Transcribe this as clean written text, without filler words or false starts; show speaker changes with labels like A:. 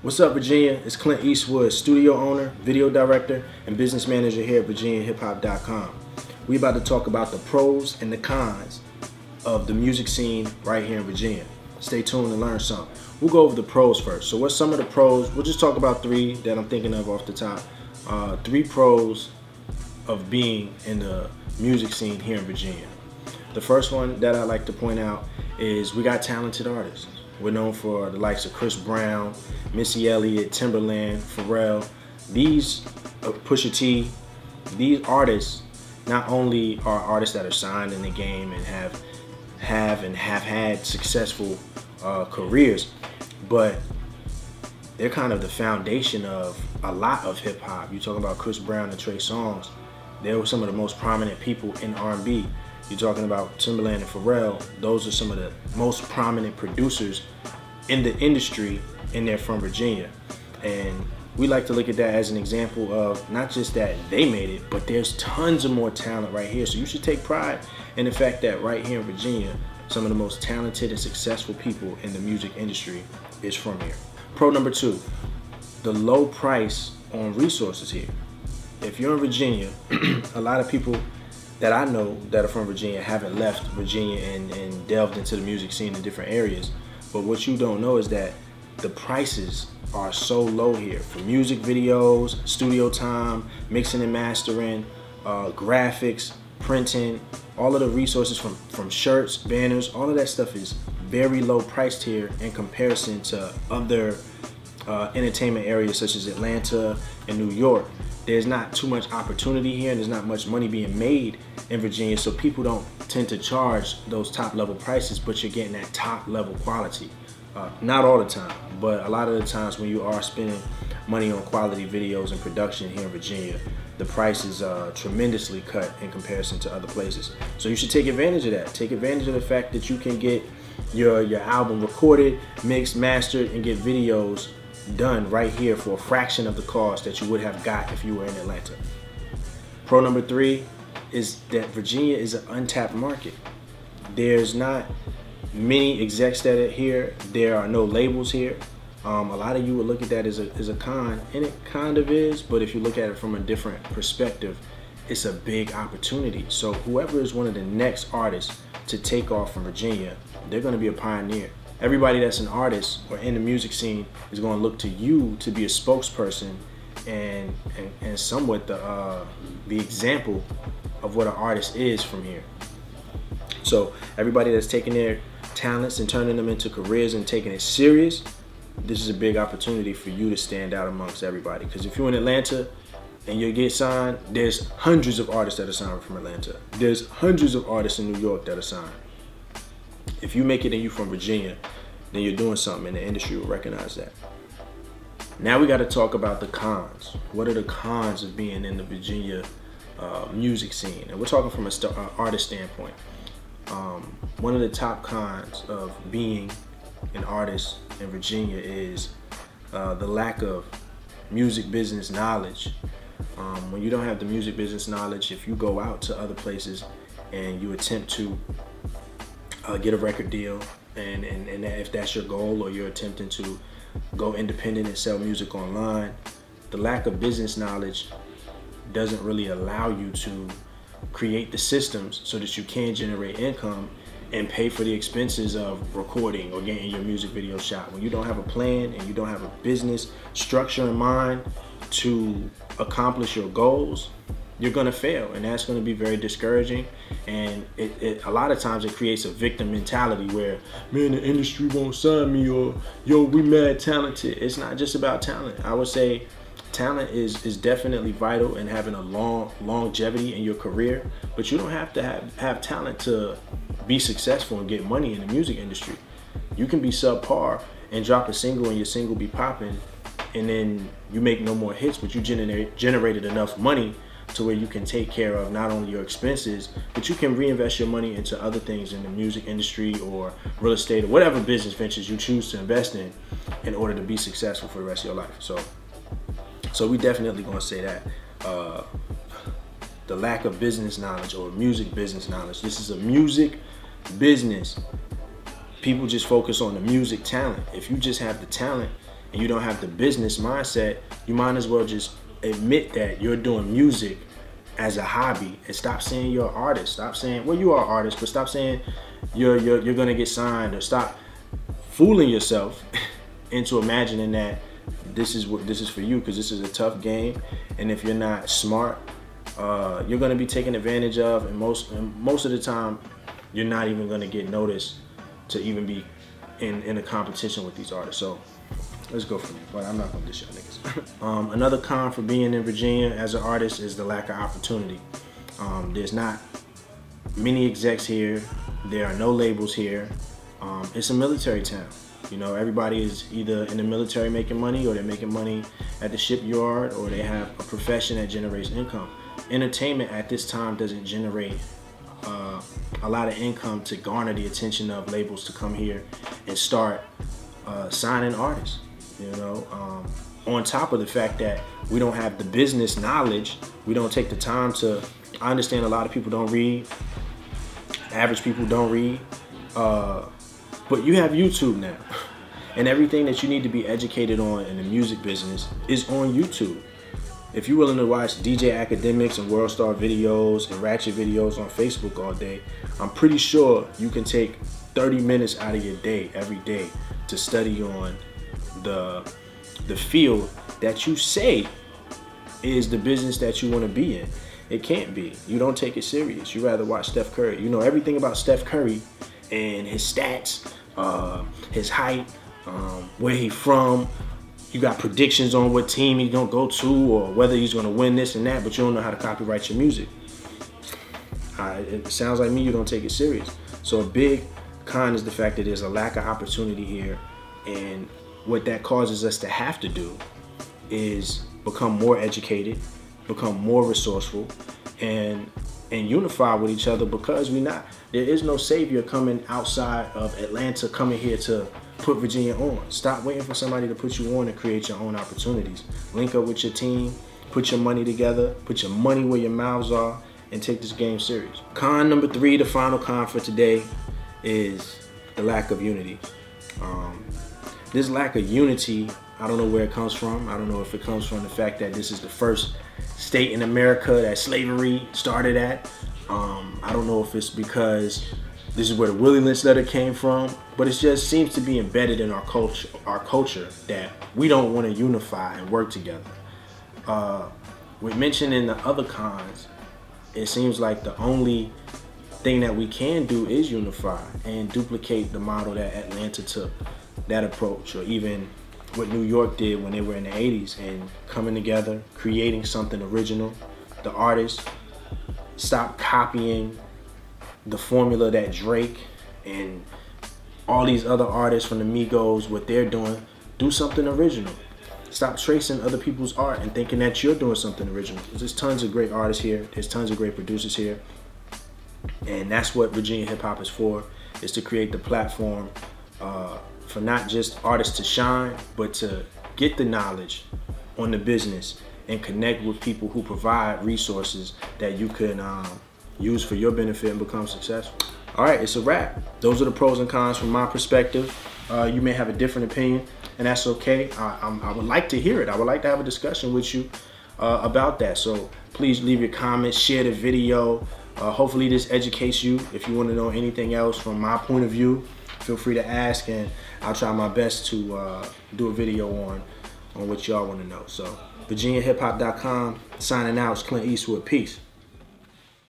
A: What's up, Virginia? It's Clint Eastwood, studio owner, video director, and business manager here at VirginiaHipHop.com. We about to talk about the pros and the cons of the music scene right here in Virginia. Stay tuned and learn something. We'll go over the pros first. So what's some of the pros? We'll just talk about three that I'm thinking of off the top. Three pros of being in the music scene here in Virginia. The first one that I like to point out is we got talented artists. We're known for the likes of Chris Brown, Missy Elliott, Timberland, Pharrell. These Pusha T, these artists not only are artists that are signed in the game and have had successful careers, but they're kind of the foundation of a lot of hip hop. You talking about Chris Brown and Trey Songz. They were some of the most prominent people in R&B. You're talking about Timberland and Pharrell. Those are some of the most prominent producers in the industry, and they're from Virginia. And we like to look at that as an example of not just that they made it, but there's tons of more talent right here. So you should take pride in the fact that right here in Virginia, some of the most talented and successful people in the music industry is from here. Pro number two, the low price on resources here. If you're in Virginia, a lot of people that I know that are from Virginia haven't left Virginia and delved into the music scene in different areas. But what you don't know is that the prices are so low here for music videos, studio time, mixing and mastering, graphics, printing, all of the resources from shirts, banners, all of that stuff is very low priced here in comparison to other entertainment areas such as Atlanta and New York. There's not too much opportunity here and there's not much money being made in Virginia, so people don't tend to charge those top level prices, but you're getting that top level quality. Not all the time, but a lot of the times when you are spending money on quality videos and production here in Virginia, the price is tremendously cut in comparison to other places. So you should take advantage of that. Take advantage of the fact that you can get your album recorded, mixed, mastered, and get videos done right here for a fraction of the cost that you would have got if you were in Atlanta. Pro number three is that Virginia is an untapped market. There's not many execs that are here. There are no labels here. A lot of you would look at that as a con, and it kind of is, but if you look at it from a different perspective, it's a big opportunity. So whoever is one of the next artists to take off from Virginia, they're going to be a pioneer. Everybody that's an artist or in the music scene is going to look to you to be a spokesperson and somewhat the example of what an artist is from here. So everybody that's taking their talents and turning them into careers and taking it serious, this is a big opportunity for you to stand out amongst everybody. Because if you're in Atlanta and you get signed, there's hundreds of artists that are signed from Atlanta. There's hundreds of artists in New York that are signed. If you make it and you're from Virginia, then you're doing something and the industry will recognize that. Now we got to talk about the cons. What are the cons of being in the Virginia music scene? And we're talking from an artist standpoint. One of the top cons of being an artist in Virginia is the lack of music business knowledge. When you don't have the music business knowledge, if you go out to other places and you attempt to get a record deal, and if that's your goal, or you're attempting to go independent and sell music online, the lack of business knowledge doesn't really allow you to create the systems so that you can generate income and pay for the expenses of recording or getting your music video shot. When you don't have a plan and you don't have a business structure in mind to accomplish your goals, you're gonna fail, and that's gonna be very discouraging. And a lot of times it creates a victim mentality where, man, the industry won't sign me, or yo, we mad talented. It's not just about talent. I would say talent is definitely vital in having a longevity in your career, but you don't have to have talent to be successful and get money in the music industry. You can be subpar and drop a single and your single be popping, and then you make no more hits, but you generated enough money to where you can take care of not only your expenses, but you can reinvest your money into other things in the music industry or real estate or whatever business ventures you choose to invest in order to be successful for the rest of your life. So we definitely gonna say that the lack of business knowledge or music business knowledge. This is a music business. People just focus on the music talent. If you just have the talent and you don't have the business mindset, you might as well just admit that you're doing music as a hobby and stop saying you're an artist. Stop saying, well, you are an artist, but stop saying you're gonna get signed, or stop fooling yourself into imagining that this is for you, because this is a tough game, and if you're not smart, you're gonna be taken advantage of, and most of the time you're not even gonna get noticed to even be in a competition with these artists. So let's go from there. But I'm not gonna dish y'all niggas. Another con for being in Virginia as an artist is the lack of opportunity. There's not many execs here. There are no labels here. It's a military town. You know, everybody is either in the military making money, or they're making money at the shipyard, or they have a profession that generates income. Entertainment at this time doesn't generate a lot of income to garner the attention of labels to come here and start signing artists. You know, on top of the fact that we don't have the business knowledge, we don't take the time to. I understand a lot of people don't read. Average people don't read, but you have YouTube now, and everything that you need to be educated on in the music business is on YouTube. If you're willing to watch DJ Academics and World Star videos and Ratchet videos on Facebook all day, I'm pretty sure you can take 30 minutes out of your day every day to study on the field that you say is the business that you want to be in. It can't be. You don't take it serious. You rather watch Steph Curry. You know everything about Steph Curry and his stats, his height, where he from. You got predictions on what team he's gonna go to, or whether he's gonna win this and that, but you don't know how to copyright your music. It sounds like me, you don't take it serious. So a big con is the fact that there's a lack of opportunity here, and what that causes us to have to do is become more educated, become more resourceful, and unify with each other, because there is no savior coming outside of Atlanta coming here to put Virginia on. Stop waiting for somebody to put you on and create your own opportunities. Link up with your team, put your money together, put your money where your mouths are, and take this game serious. Con number 3, the final con for today, is the lack of unity. This lack of unity, I don't know where it comes from. I don't know if it comes from the fact that this is the first state in America that slavery started at. I don't know if it's because this is where the Willie Lynch letter came from, but it just seems to be embedded in our culture that we don't want to unify and work together. We mentioned in the other cons, it seems like the only thing that we can do is unify and duplicate the model that Atlanta took, that approach, or even what New York did when they were in the 80s, and coming together, creating something original. The artists stop copying the formula that Drake and all these other artists from the Migos, what they're doing. Do something original. Stop tracing other people's art and thinking that you're doing something original. There's tons of great artists here. There's tons of great producers here. And that's what Virginia hip hop is for, is to create the platform for not just artists to shine, but to get the knowledge on the business and connect with people who provide resources that you can use for your benefit and become successful. All right, it's a wrap. Those are the pros and cons from my perspective. You may have a different opinion, and that's okay. I would like to hear it. I would like to have a discussion with you about that. So please leave your comments, share the video. Hopefully this educates you. If you want to know anything else from my point of view, feel free to ask, and I'll try my best to do a video on what y'all want to know. So VirginiaHipHop.com, signing out. It's Clint Eastwood. Peace.